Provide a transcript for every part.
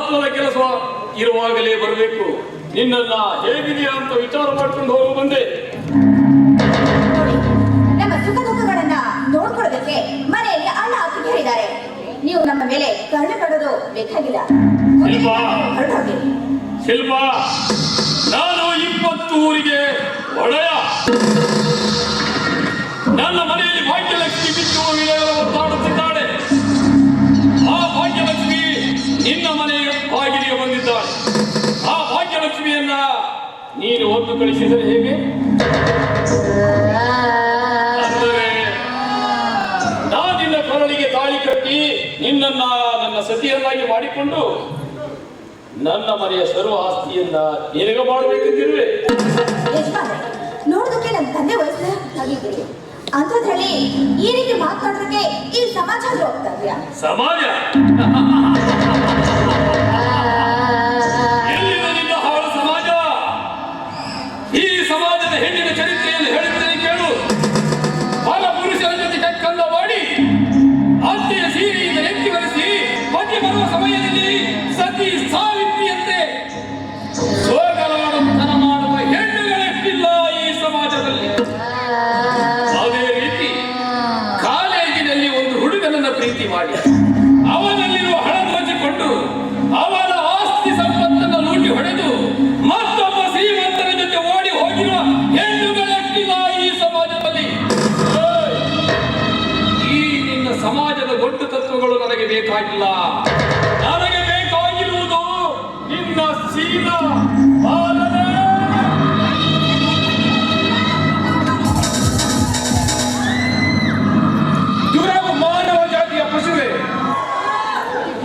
ಮಹತ್ವದ ಕೆಲಸ ಇರುವಾಗಲೇ ಬರಬೇಕು. ನಿನ್ನನ್ನ ಹೇಗಿದೆಯಾ ಅಂತ ವಿಚಾರ ಮಾಡ್ಕೊಂಡು ಹೋಗು ಬಂದೆ. ನೋಡಿ, ನಮ್ಮ ಸುಖ ದುಃಖಗಳನ್ನ ನೋಡ್ಕೊಳ್ಳೋದಕ್ಕೆ ಮನೆಯಲ್ಲಿ ಅಣ್ಣ ಅತ್ತಿ ಹೇಳಿದ್ದಾರೆ. ನೀವು ನಮ್ಮ ಮೇಲೆ ಕರುಣೆ ಪಡೋದು ಬೇಕಾಗಿಲ್ಲ. ಹೊರಟೋಗಿ. ಶಿಲ್ಪ, ನಾನು 20 ಊರಿಗೆ ಒಡೆಯ. ನನ್ನ ಮನೆಯಲ್ಲಿ ಭಾಗ್ಯಲಕ್ಷ್ಮಿ ಬಿಟ್ಟು ಒತ್ತಾಡುತ್ತಿದ್ದಾಳೆ. ಆ ಭಾಗ್ಯಲಕ್ಷ್ಮಿ ನಿನ್ನ ಮನೆಯ ಬಾಗಿಲಿಗೆ ಬಂದಿದ್ದಾಳೆ. ಆ ಭಾಗ್ಯಲಕ್ಷ್ಮಿಯನ್ನ ನೀನು ಒದ್ದು ಕಳಿಸಿದರೆ ಹೇಗೆ? ಅಂದರೆ ನಾನಿನ್ನ ಕೊರಳಿಗೆ ತಾಳಿ ಕಟ್ಟಿ ನಿನ್ನನ್ನ ನನ್ನ ಸತಿಯನ್ನಾಗಿ ಮಾಡಿಕೊಂಡು ನನ್ನ ಮನೆಯ ಸರ್ವ ಆಸ್ತಿಯನ್ನ ನಿನಗೆ ಮಾಡಬೇಕೆಂದಿರುವೆ. ನೋಡೋದಕ್ಕೆ ನನ್ನ ತಂದೆ ವಯಸ್ಸಿನ ಆಗಿದ್ದೀರಿ ಅಂಥದ್ರಲ್ಲಿ ಈ ರೀತಿ ಮಾತನಾಡೋದಕ್ಕೆ ಈ ಸಮಾಜ ಹೋಗ್ತಾ ಇದೆಯಾ? ಸಮಾಜ ಎಲ್ಲಿದೆ ನಿನ್ನ ಹಾಳು ಸಮಾಜ? ಈ ಸಮಾಜದ ಹೆಣ್ಣಿನ ಚರಿತ್ರೆಯಲ್ಲಿ ಹೇಳುತ್ತೇನೆ ಕೇಳು. ಬಾಲ ಪುರುಷರ ಜೊತೆ ಕಕ್ಕಂದ ಮಾಡಿ ಅತ್ತೆಯ ಸೀರೆಯಿಂದ ಎತ್ತಿ ಬರೆಸಿ ಪತಿ ಬರುವ ಸಮಯದಲ್ಲಿ ಸತಿ ಸಾವಿತ್ರಿಯಂತೆ ಸೋಗಲಾಡುತ್ತನ ಮಾಡುವ ಹೆಣ್ಣುಗಳೆಷ್ಟಿಲ್ಲ ಈ ಸಮಾಜದಲ್ಲಿ. ಅದೇ ರೀತಿ ಕಾಲೇಜಿನಲ್ಲಿ ಒಂದು ಹುಡುಗನನ್ನ ಪ್ರೀತಿ ಮಾಡಿ ಅವನಲ್ಲಿರುವ ಹಣ ದೋಚಿಕೊಂಡು ಅವನ ಆಸ್ತಿ ಸಂಪತ್ತನ್ನು ಲೂಟಿ ಹೊಡೆದು ಮತ್ತೊಬ್ಬ ಶ್ರೀಮಂತನ ಜೊತೆ ಓಡಿ ಹೋಗಿರುವ ಹೆಣ್ಣುಗಳೆಷ್ಟಿಲ್ಲ ಈ ಸಮಾಜದಲ್ಲಿ. ಈ ನಿನ್ನ ಸಮಾಜದ ಗೊಡ್ಡು ತತ್ವಗಳು ನನಗೆ ಬೇಕಾಗಿಲ್ಲ. ನನಗೆ ಬೇಕಾಗಿರುವುದು ನಿನ್ನ ಶೀಲ ಪಾಲನೆ. ದುರವ ಮಾನವ ಜಾತಿಯ ಪಶುವೆ,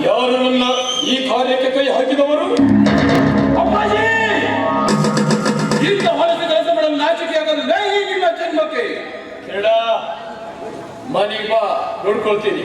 ಯಾರು ನನ್ನ ಈ ಕಾರ್ಯಕ್ಕೆ ಕೈ ಹಾಕಿದವರು? ಅಪ್ಪಾಜಿ, ಇಂಥ ಹೊಲಸ ಕೆಲಸ ಮಾಡಲು ನಾಚಿಕೆ ಆಗಲ್ಲ ಈ ನಿಮ್ಮ ಜನ್ಮಕ್ಕೆ. ಕೇಳ, ಮನೆಗೆ ಬಾ, ನೋಡ್ಕೊಳ್ತೀನಿ.